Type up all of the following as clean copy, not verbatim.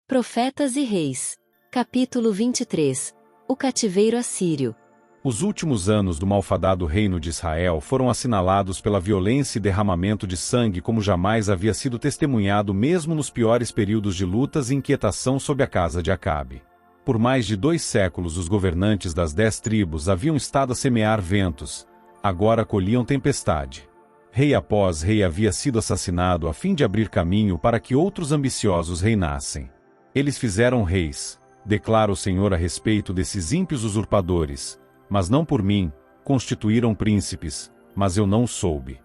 Profetas e Reis. Capítulo 23. O cativeiro assírio. Os últimos anos do malfadado reino de Israel foram assinalados pela violência e derramamento de sangue como jamais havia sido testemunhado mesmo nos piores períodos de lutas e inquietação sob a casa de Acabe. Por mais de 2 séculos os governantes das 10 tribos haviam estado a semear ventos, agora colhiam tempestade. Rei após rei havia sido assassinado a fim de abrir caminho para que outros ambiciosos reinassem. Eles fizeram reis, declara o Senhor a respeito desses ímpios usurpadores, mas não por mim, constituíram príncipes, mas eu não soube.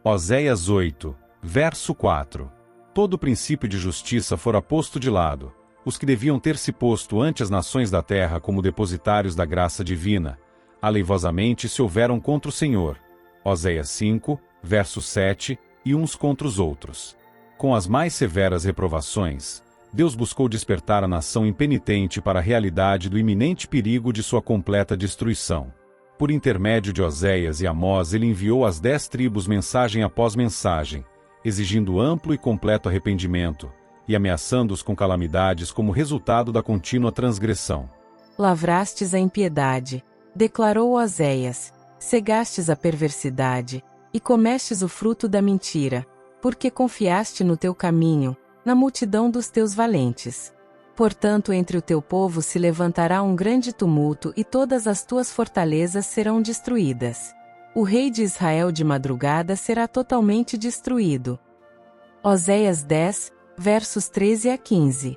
Oséias 8, verso 4. Todo o princípio de justiça fora posto de lado, os que deviam ter se posto ante as nações da terra como depositários da graça divina, aleivosamente se houveram contra o Senhor. Oséias 5, verso 7, e uns contra os outros. Com as mais severas reprovações, Deus buscou despertar a nação impenitente para a realidade do iminente perigo de sua completa destruição. Por intermédio de Oséias e Amós ele enviou às 10 tribos mensagem após mensagem, exigindo amplo e completo arrependimento, e ameaçando-os com calamidades como resultado da contínua transgressão. Lavrastes a impiedade, declarou Oséias, cegastes a perversidade, e comestes o fruto da mentira, porque confiaste no teu caminho, na multidão dos teus valentes. Portanto, entre o teu povo se levantará um grande tumulto e todas as tuas fortalezas serão destruídas. O rei de Israel de madrugada será totalmente destruído. Oséias 10, versos 13 a 15.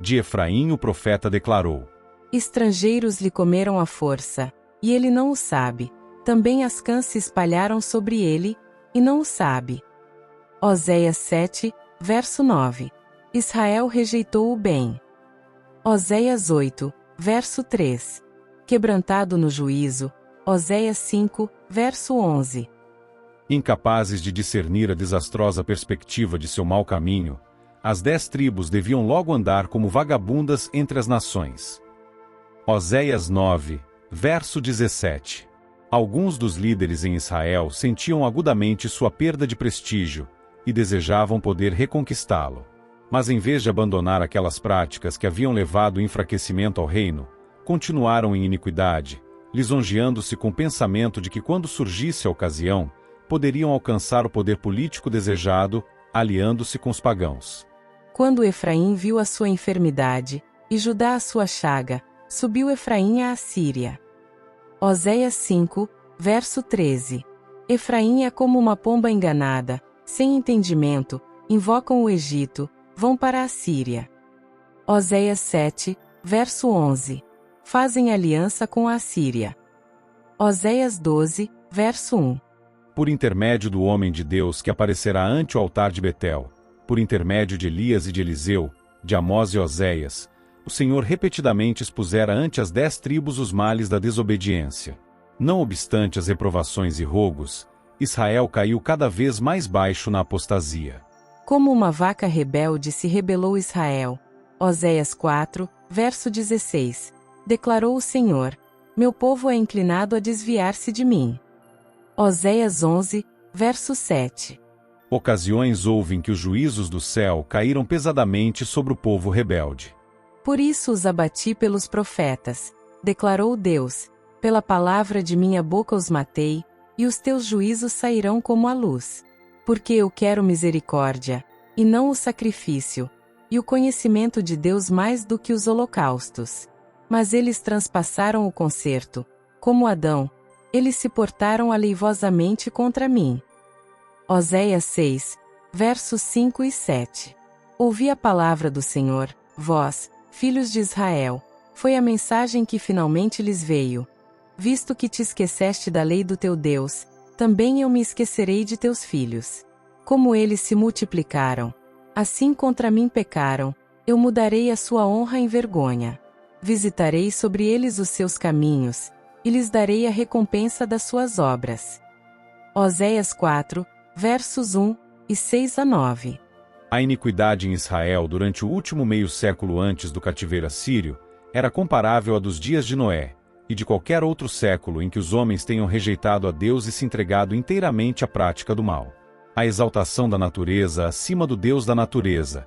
De Efraim o profeta declarou: Estrangeiros lhe comeram à força, e ele não o sabe. Também as cãs se espalharam sobre ele, e não o sabe. Oséias 7, verso 9. Israel rejeitou o bem. Oséias 8, verso 3. Quebrantado no juízo. Oséias 5, verso 11. Incapazes de discernir a desastrosa perspectiva de seu mau caminho, as 10 tribos deviam logo andar como vagabundas entre as nações. Oséias 9, verso 17. Alguns dos líderes em Israel sentiam agudamente sua perda de prestígio, e desejavam poder reconquistá-lo. Mas em vez de abandonar aquelas práticas que haviam levado o enfraquecimento ao reino, continuaram em iniquidade, lisonjeando-se com o pensamento de que quando surgisse a ocasião, poderiam alcançar o poder político desejado, aliando-se com os pagãos. Quando Efraim viu a sua enfermidade, e Judá a sua chaga, subiu Efraim à Assíria. Oséias 5, verso 13. Efraim é como uma pomba enganada, sem entendimento, invocam o Egito, vão para a Assíria. Oséias 7, verso 11. Fazem aliança com a Assíria. Oséias 12, verso 1. Por intermédio do homem de Deus que aparecerá ante o altar de Betel, por intermédio de Elias e de Eliseu, de Amós e Oséias, o Senhor repetidamente expusera ante as 10 tribos os males da desobediência. Não obstante as reprovações e rogos, Israel caiu cada vez mais baixo na apostasia. Como uma vaca rebelde se rebelou Israel. Oséias 4, verso 16. Declarou o Senhor: meu povo é inclinado a desviar-se de mim. Oséias 11, verso 7. Ocasiões houve em que os juízos do céu caíram pesadamente sobre o povo rebelde. Por isso os abati pelos profetas, declarou Deus, pela palavra de minha boca os matei, e os teus juízos sairão como a luz. Porque eu quero misericórdia, e não o sacrifício, e o conhecimento de Deus mais do que os holocaustos. Mas eles transpassaram o concerto, como Adão, eles se portaram aleivosamente contra mim. Oséias 6, versos 5 e 7. Ouvi a palavra do Senhor, vós, filhos de Israel, foi a mensagem que finalmente lhes veio. Visto que te esqueceste da lei do teu Deus, também eu me esquecerei de teus filhos. Como eles se multiplicaram, assim contra mim pecaram, eu mudarei a sua honra em vergonha. Visitarei sobre eles os seus caminhos, e lhes darei a recompensa das suas obras. Oséias 4, versos 1 e 6 a 9. A iniquidade em Israel durante o último meio século antes do cativeiro assírio era comparável à dos dias de Noé, e de qualquer outro século em que os homens tenham rejeitado a Deus e se entregado inteiramente à prática do mal. A exaltação da natureza acima do Deus da natureza,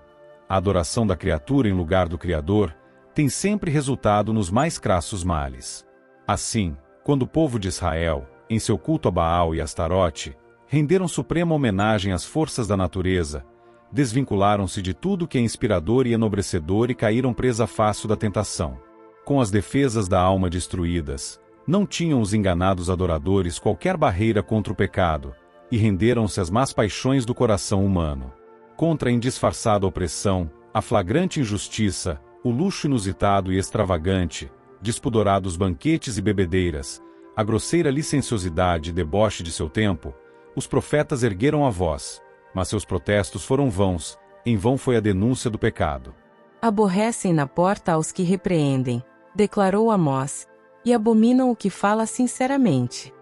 A adoração da criatura em lugar do Criador tem sempre resultado nos mais crassos males. Assim, quando o povo de Israel, em seu culto a Baal e Astarote, renderam suprema homenagem às forças da natureza, desvincularam-se de tudo que é inspirador e enobrecedor e caíram presa fácil da tentação. Com as defesas da alma destruídas, não tinham os enganados adoradores qualquer barreira contra o pecado, e renderam-se às más paixões do coração humano. Contra a indisfarçada opressão, a flagrante injustiça, o luxo inusitado e extravagante, despudorados banquetes e bebedeiras, a grosseira licenciosidade e deboche de seu tempo, os profetas ergueram a voz, mas seus protestos foram vãos, em vão foi a denúncia do pecado. Aborrecem na porta aos que repreendem, declarou Amós, e abominam o que fala sinceramente.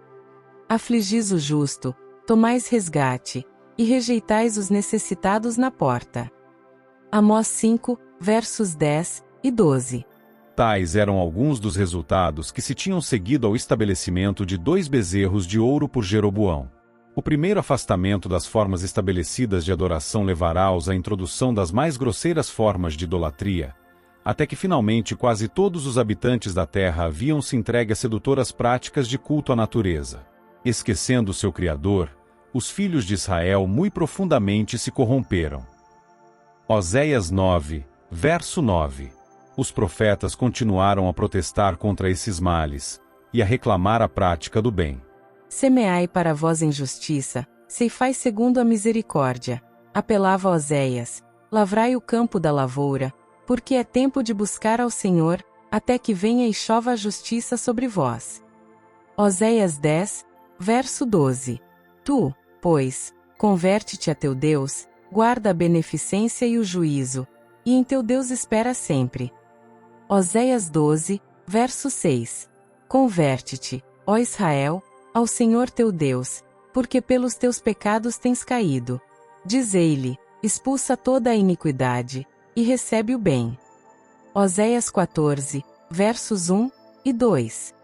Afligis o justo, tomais resgate, e rejeitais os necessitados na porta. Amós 5, versos 10 e 12. Tais eram alguns dos resultados que se tinham seguido ao estabelecimento de 2 bezerros de ouro por Jeroboão. O primeiro afastamento das formas estabelecidas de adoração levará-os à introdução das mais grosseiras formas de idolatria, até que finalmente quase todos os habitantes da terra haviam-se entregue a sedutoras práticas de culto à natureza. Esquecendo seu Criador, os filhos de Israel muito profundamente se corromperam. Oséias 9, verso 9. Os profetas continuaram a protestar contra esses males, e a reclamar a prática do bem. Semeai para vós em justiça, ceifai segundo a misericórdia, apelava Oséias, lavrai o campo da lavoura, porque é tempo de buscar ao Senhor, até que venha e chova a justiça sobre vós. Oséias 10, verso 12. Tu, pois, converte-te a teu Deus, guarda a beneficência e o juízo, e em teu Deus espera sempre. Oséias 12, verso 6. Converte-te, ó Israel, ao Senhor teu Deus, porque pelos teus pecados tens caído. Dizei-lhe, expulsa toda a iniquidade, e recebe o bem. Oséias 14, versos 1 e 2.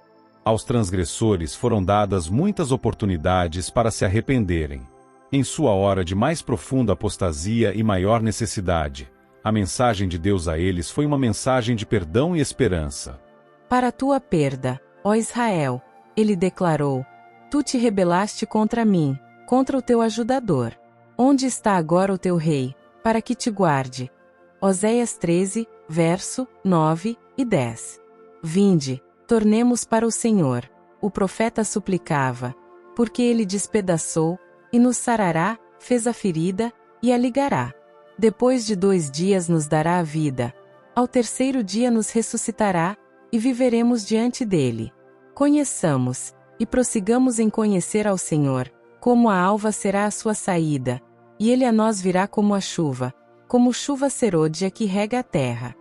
Aos transgressores foram dadas muitas oportunidades para se arrependerem. Em sua hora de mais profunda apostasia e maior necessidade, a mensagem de Deus a eles foi uma mensagem de perdão e esperança. Para tua perda, ó Israel, ele declarou, tu te rebelaste contra mim, contra o teu ajudador. Onde está agora o teu rei, para que te guarde? Oséias 13, verso 9 e 10. Vinde, tornemos para o Senhor, o profeta suplicava, porque ele despedaçou, e nos sarará, fez a ferida, e a ligará. Depois de 2 dias nos dará a vida, ao terceiro dia nos ressuscitará, e viveremos diante dele. Conheçamos, e prossigamos em conhecer ao Senhor, como a alva será a sua saída, e ele a nós virá como a chuva, como chuva serôdia que rega a terra.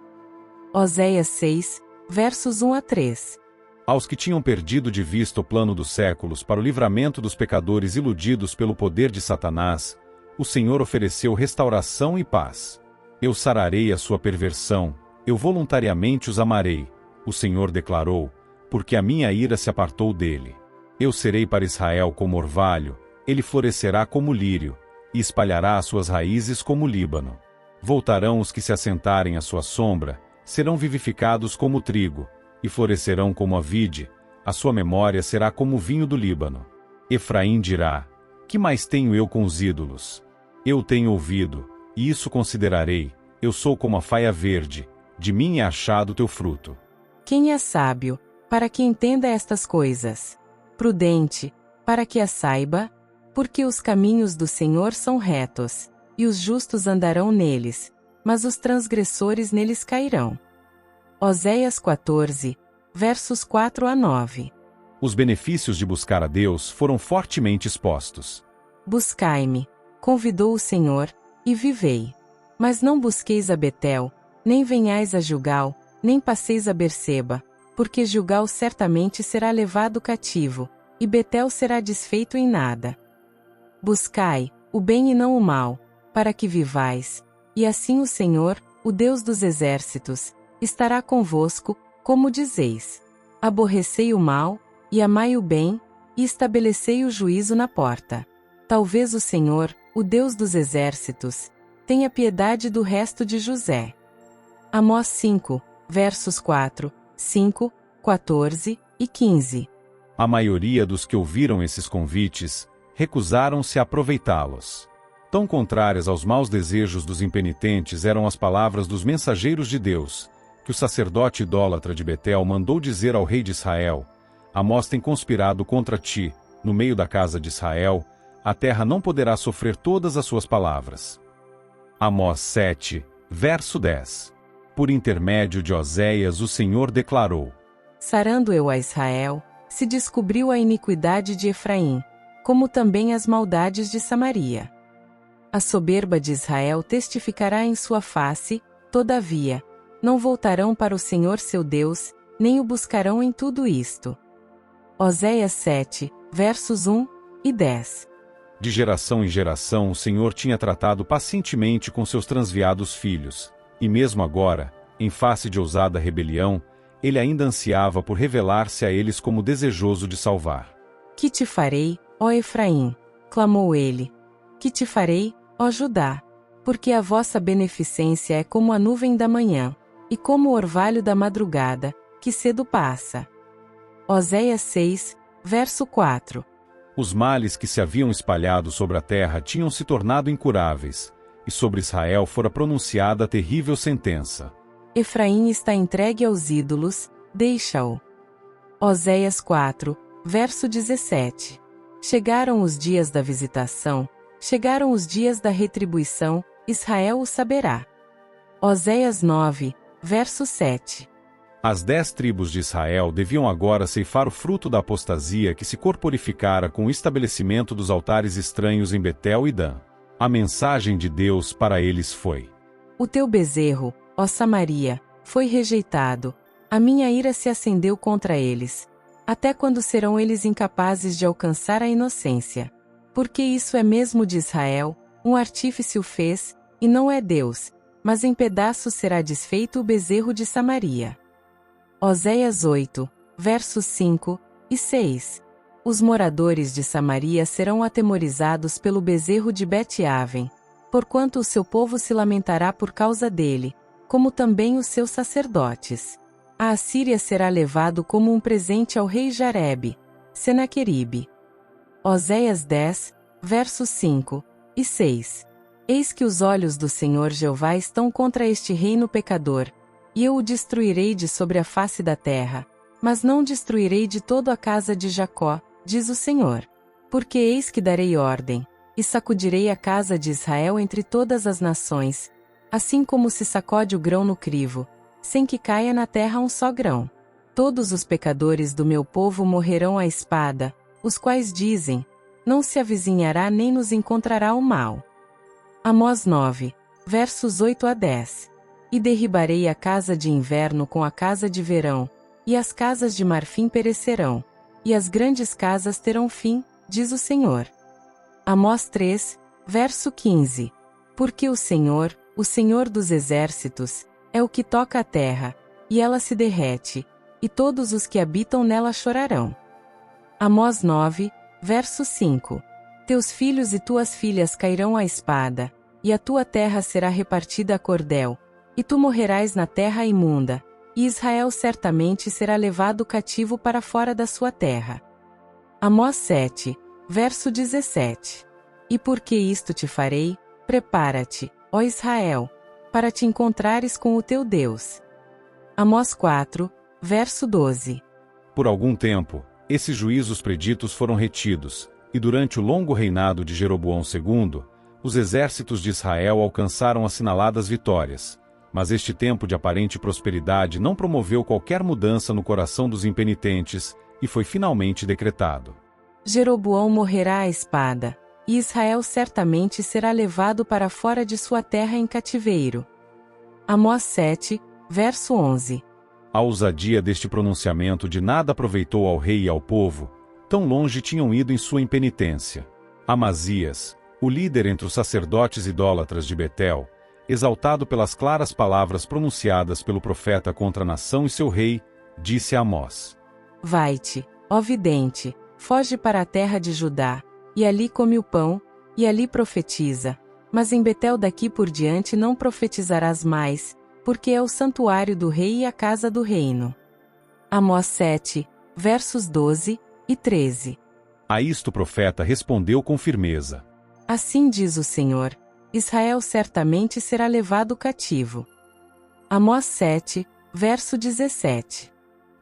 Oséias 6, versos 1 a 3. Aos que tinham perdido de vista o plano dos séculos para o livramento dos pecadores iludidos pelo poder de Satanás, o Senhor ofereceu restauração e paz. Eu sararei a sua perversão, eu voluntariamente os amarei, o Senhor declarou, porque a minha ira se apartou dele. Eu serei para Israel como orvalho, ele florescerá como lírio, e espalhará as suas raízes como o Líbano. Voltarão os que se assentarem à sua sombra, serão vivificados como o trigo, e florescerão como a vide, a sua memória será como o vinho do Líbano. Efraim dirá, que mais tenho eu com os ídolos? Eu tenho ouvido, e isso considerarei, eu sou como a faia verde, de mim é achado o teu fruto. Quem é sábio, para que entenda estas coisas? Prudente, para que as saiba? Porque os caminhos do Senhor são retos, e os justos andarão neles, mas os transgressores neles cairão. Oséias 14, versos 4 a 9. Os benefícios de buscar a Deus foram fortemente expostos. Buscai-me, convidou o Senhor, e vivei. Mas não busqueis a Betel, nem venhais a Gilgal, nem passeis a Berseba, porque Gilgal certamente será levado cativo, e Betel será desfeito em nada. Buscai o bem e não o mal, para que vivais, e assim o Senhor, o Deus dos exércitos, estará convosco, como dizeis. Aborrecei o mal, e amai o bem, e estabelecei o juízo na porta. Talvez o Senhor, o Deus dos exércitos, tenha piedade do resto de José. Amós 5, versos 4, 5, 14 e 15. A maioria dos que ouviram esses convites recusaram-se a aproveitá-los. Tão contrárias aos maus desejos dos impenitentes eram as palavras dos mensageiros de Deus, que o sacerdote idólatra de Betel mandou dizer ao rei de Israel: Amós tem conspirado contra ti, no meio da casa de Israel, a terra não poderá sofrer todas as suas palavras. Amós 7, verso 10. Por intermédio de Oséias o Senhor declarou: Sarando eu a Israel, se descobriu a iniquidade de Efraim, como também as maldades de Samaria. A soberba de Israel testificará em sua face, todavia, não voltarão para o Senhor seu Deus, nem o buscarão em tudo isto. Oséias 7, versos 1 e 10. De geração em geração o Senhor tinha tratado pacientemente com seus transviados filhos, e mesmo agora, em face de ousada rebelião, ele ainda ansiava por revelar-se a eles como desejoso de salvar. Que te farei, ó Efraim? Clamou ele. Que te farei, ó Judá? Porque a vossa beneficência é como a nuvem da manhã, e como o orvalho da madrugada, que cedo passa. Oséias 6, verso 4. Os males que se haviam espalhado sobre a terra tinham se tornado incuráveis, e sobre Israel fora pronunciada a terrível sentença. Efraim está entregue aos ídolos, deixa-o. Oséias 4, verso 17. Chegaram os dias da visitação, chegaram os dias da retribuição, Israel o saberá. Oséias 9, verso 7. As 10 tribos de Israel deviam agora ceifar o fruto da apostasia que se corporificara com o estabelecimento dos altares estranhos em Betel e Dan. A mensagem de Deus para eles foi: O teu bezerro, ó Samaria, foi rejeitado, a minha ira se acendeu contra eles. Até quando serão eles incapazes de alcançar a inocência? Porque isso é mesmo de Israel, um artífice o fez, e não é Deus, mas em pedaços será desfeito o bezerro de Samaria. Oséias 8, versos 5 e 6. Os moradores de Samaria serão atemorizados pelo bezerro de Bet-Aven, porquanto o seu povo se lamentará por causa dele, como também os seus sacerdotes. A Assíria será levado como um presente ao rei Jarebe, Senaqueribe. Oséias 10, versos 5 e 6. Eis que os olhos do Senhor Jeová estão contra este reino pecador, e eu o destruirei de sobre a face da terra, mas não destruirei de todo a casa de Jacó, diz o Senhor. Porque eis que darei ordem, e sacudirei a casa de Israel entre todas as nações, assim como se sacode o grão no crivo, sem que caia na terra um só grão. Todos os pecadores do meu povo morrerão à espada, os quais dizem: não se avizinhará nem nos encontrará o mal. Amós 9, versos 8 a 10. E derribarei a casa de inverno com a casa de verão, e as casas de marfim perecerão, e as grandes casas terão fim, diz o Senhor. Amós 3, verso 15. Porque o Senhor dos exércitos, é o que toca a terra, e ela se derrete, e todos os que habitam nela chorarão. Amós 9, verso 5. Teus filhos e tuas filhas cairão à espada, e a tua terra será repartida a cordel, e tu morrerás na terra imunda, e Israel certamente será levado cativo para fora da sua terra. Amós 7, verso 17. E porque isto te farei, prepara-te, ó Israel, para te encontrares com o teu Deus. Amós 4, verso 12. Por algum tempo, esses juízos preditos foram retidos, e durante o longo reinado de Jeroboão II, os exércitos de Israel alcançaram assinaladas vitórias. Mas este tempo de aparente prosperidade não promoveu qualquer mudança no coração dos impenitentes, e foi finalmente decretado: Jeroboão morrerá à espada, e Israel certamente será levado para fora de sua terra em cativeiro. Amós 7, verso 11. A ousadia deste pronunciamento de nada aproveitou ao rei e ao povo, tão longe tinham ido em sua impenitência. Amazias, o líder entre os sacerdotes idólatras de Betel, exaltado pelas claras palavras pronunciadas pelo profeta contra a nação e seu rei, disse a Amós: Vai-te, ó vidente, foge para a terra de Judá, e ali come o pão, e ali profetiza, Mas em Betel daqui por diante não profetizarás mais, porque é o santuário do rei e a casa do reino. Amós 7, versos 12 e 13. A isto o profeta respondeu com firmeza: Assim diz o Senhor, Israel certamente será levado cativo. Amós 7, verso 17.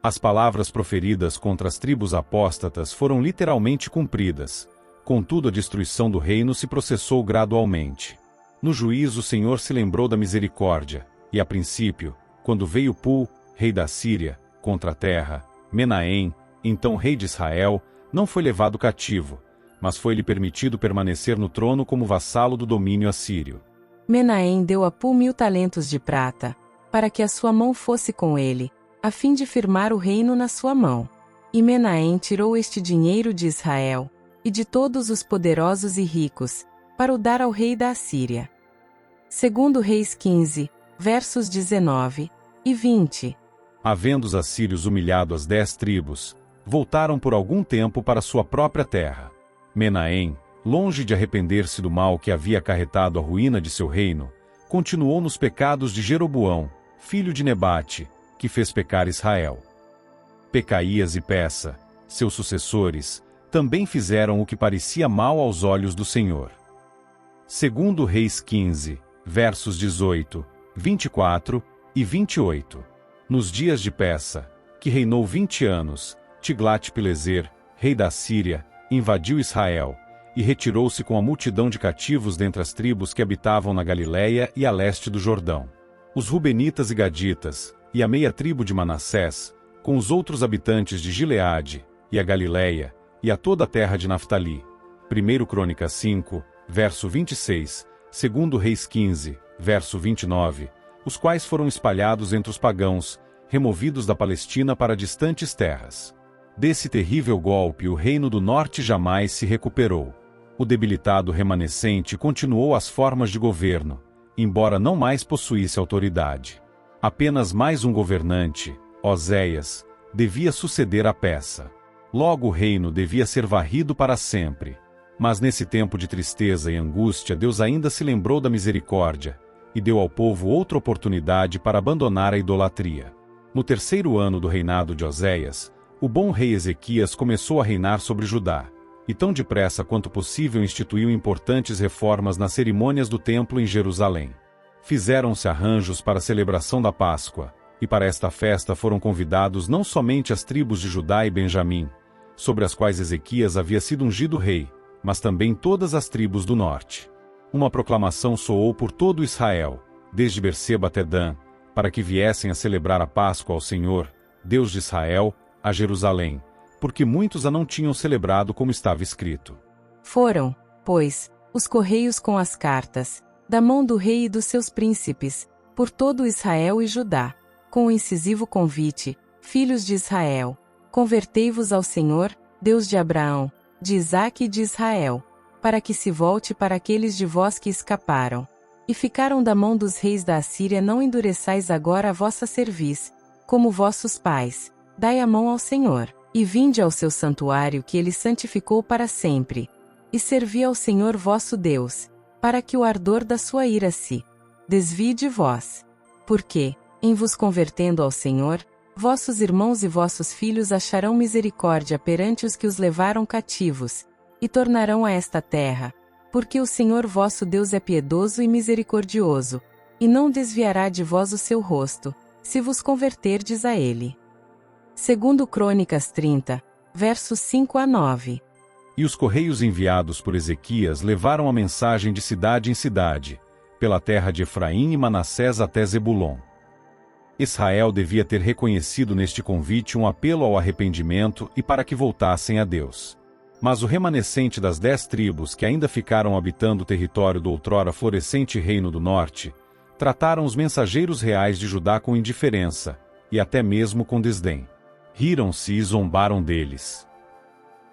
As palavras proferidas contra as tribos apóstatas foram literalmente cumpridas. Contudo, a destruição do reino se processou gradualmente. No juízo, o Senhor se lembrou da misericórdia, e a princípio, quando veio Pul, rei da Síria, contra a terra, Menahem, então rei de Israel, não foi levado cativo, mas foi-lhe permitido permanecer no trono como vassalo do domínio assírio. Menahem deu a Pul 1000 talentos de prata, para que a sua mão fosse com ele, a fim de firmar o reino na sua mão. E Menahem tirou este dinheiro de Israel, e de todos os poderosos e ricos, para o dar ao rei da Assíria. Segundo Reis 15, versos 19 e 20. Havendo os assírios humilhado as 10 tribos, voltaram por algum tempo para sua própria terra. Menahem, longe de arrepender-se do mal que havia acarretado a ruína de seu reino, continuou nos pecados de Jeroboão, filho de Nebate, que fez pecar Israel. Pecaías e Peça, seus sucessores, também fizeram o que parecia mal aos olhos do Senhor. Segundo Reis 15, versos 18, 24 e 28. Nos dias de Peça, que reinou 20 anos, Tiglat-Pileser, rei da Síria, invadiu Israel, e retirou-se com a multidão de cativos dentre as tribos que habitavam na Galiléia e a leste do Jordão. Os Rubenitas e Gaditas, e a meia tribo de Manassés, com os outros habitantes de Gileade, e a Galiléia, e a toda a terra de Naftali. 1 Crônicas 5, verso 26, 2 Reis 15, verso 29, os quais foram espalhados entre os pagãos, removidos da Palestina para distantes terras. Desse terrível golpe o reino do norte jamais se recuperou. O debilitado remanescente continuou as formas de governo, embora não mais possuísse autoridade. Apenas mais um governante, Oséias, devia suceder a Peça. Logo o reino devia ser varrido para sempre. Mas nesse tempo de tristeza e angústia Deus ainda se lembrou da misericórdia, e deu ao povo outra oportunidade para abandonar a idolatria. No 3º ano do reinado de Oséias, o bom rei Ezequias começou a reinar sobre Judá, e tão depressa quanto possível instituiu importantes reformas nas cerimônias do templo em Jerusalém. Fizeram-se arranjos para a celebração da Páscoa, e para esta festa foram convidados não somente as tribos de Judá e Benjamim, sobre as quais Ezequias havia sido ungido rei, mas também todas as tribos do norte. Uma proclamação soou por todo Israel, desde Berseba até Dan, para que viessem a celebrar a Páscoa ao Senhor, Deus de Israel, a Jerusalém, porque muitos a não tinham celebrado como estava escrito. Foram, pois, os correios com as cartas, da mão do rei e dos seus príncipes, por todo Israel e Judá, com o incisivo convite: filhos de Israel, convertei-vos ao Senhor, Deus de Abraão, de Isaque e de Israel, para que se volte para aqueles de vós que escaparam, e ficaram da mão dos reis da Assíria. Não endureçais agora a vossa cerviz, como vossos pais, dai a mão ao Senhor, e vinde ao seu santuário que ele santificou para sempre, e servi ao Senhor vosso Deus, para que o ardor da sua ira se desvie de vós. Porque, em vos convertendo ao Senhor, vossos irmãos e vossos filhos acharão misericórdia perante os que os levaram cativos, e tornarão a esta terra, porque o Senhor vosso Deus é piedoso e misericordioso, e não desviará de vós o seu rosto, se vos converterdes a ele. Segundo Crônicas 30, versos 5 a 9. E os correios enviados por Ezequias levaram a mensagem de cidade em cidade, pela terra de Efraim e Manassés até Zebulon. Israel devia ter reconhecido neste convite um apelo ao arrependimento e para que voltassem a Deus. Mas o remanescente das 10 tribos que ainda ficaram habitando o território do outrora florescente reino do norte, trataram os mensageiros reais de Judá com indiferença, e até mesmo com desdém. Riram-se e zombaram deles.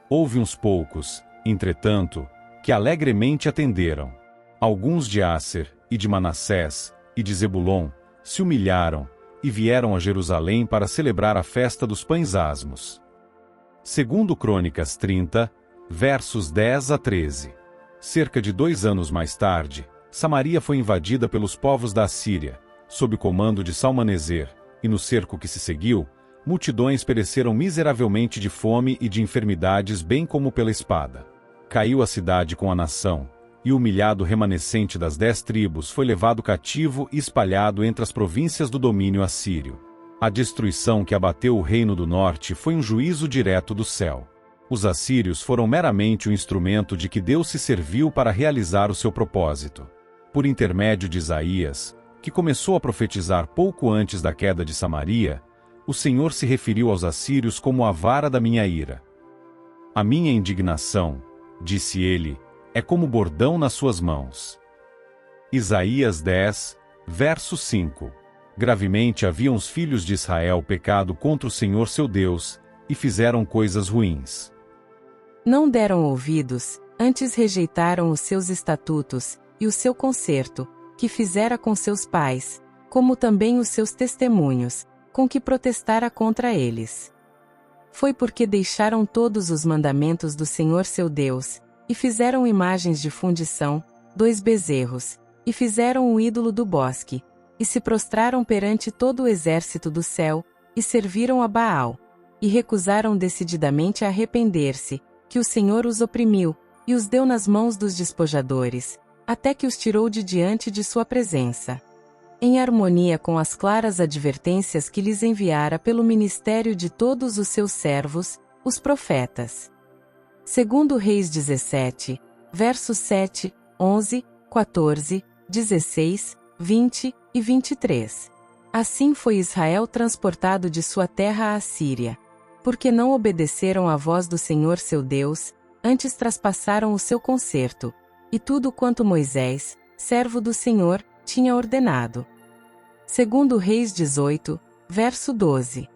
Houve uns poucos, entretanto, que alegremente atenderam. Alguns de Asser, e de Manassés, e de Zebulon, se humilharam, e vieram a Jerusalém para celebrar a festa dos pães asmos. Segundo Crônicas 30, versos 10 a 13. Cerca de 2 anos mais tarde, Samaria foi invadida pelos povos da Assíria, sob o comando de Salmaneser, e no cerco que se seguiu, multidões pereceram miseravelmente de fome e de enfermidades, bem como pela espada. Caiu a cidade com a nação, e o humilhado remanescente das 10 tribos foi levado cativo e espalhado entre as províncias do domínio assírio. A destruição que abateu o reino do norte foi um juízo direto do céu. Os assírios foram meramente o instrumento de que Deus se serviu para realizar o seu propósito. Por intermédio de Isaías, que começou a profetizar pouco antes da queda de Samaria, o Senhor se referiu aos assírios como a vara da minha ira. A minha indignação, disse ele, é como bordão nas suas mãos. Isaías 10, verso 5. Gravemente haviam os filhos de Israel pecado contra o Senhor seu Deus, e fizeram coisas ruins. Não deram ouvidos, antes rejeitaram os seus estatutos, e o seu concerto, que fizera com seus pais, como também os seus testemunhos, com que protestara contra eles. Foi porque deixaram todos os mandamentos do Senhor seu Deus, e fizeram imagens de fundição, 2 bezerros, e fizeram um ídolo do bosque, e se prostraram perante todo o exército do céu, e serviram a Baal, e recusaram decididamente a arrepender-se, que o Senhor os oprimiu, e os deu nas mãos dos despojadores, até que os tirou de diante de sua presença. Em harmonia com as claras advertências que lhes enviara pelo ministério de todos os seus servos, os profetas. Segundo Reis 17, versos 7, 11, 14, 16, 20 e 23. Assim foi Israel transportado de sua terra à Síria, porque não obedeceram à voz do Senhor seu Deus, antes traspassaram o seu concerto, e tudo quanto Moisés, servo do Senhor, tinha ordenado. Segundo Reis 18, verso 12.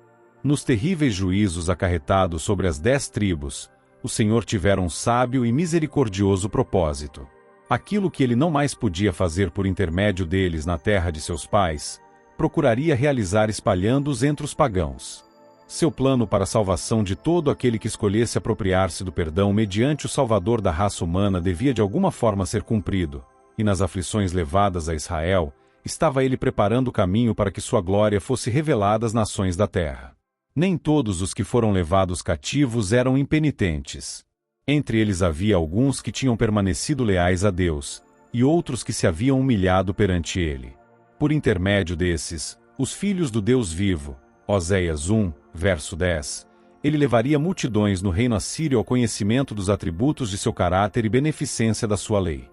Nos terríveis juízos acarretados sobre as 10 tribos, o Senhor tivera um sábio e misericordioso propósito. Aquilo que ele não mais podia fazer por intermédio deles na terra de seus pais, procuraria realizar espalhando-os entre os pagãos. Seu plano para a salvação de todo aquele que escolhesse apropriar-se do perdão mediante o Salvador da raça humana devia de alguma forma ser cumprido, e nas aflições levadas a Israel, estava ele preparando o caminho para que sua glória fosse revelada às nações da terra. Nem todos os que foram levados cativos eram impenitentes. Entre eles havia alguns que tinham permanecido leais a Deus, e outros que se haviam humilhado perante ele. Por intermédio desses, os filhos do Deus vivo, Oséias 1, verso 10, ele levaria multidões no reino assírio ao conhecimento dos atributos de seu caráter e beneficência da sua lei.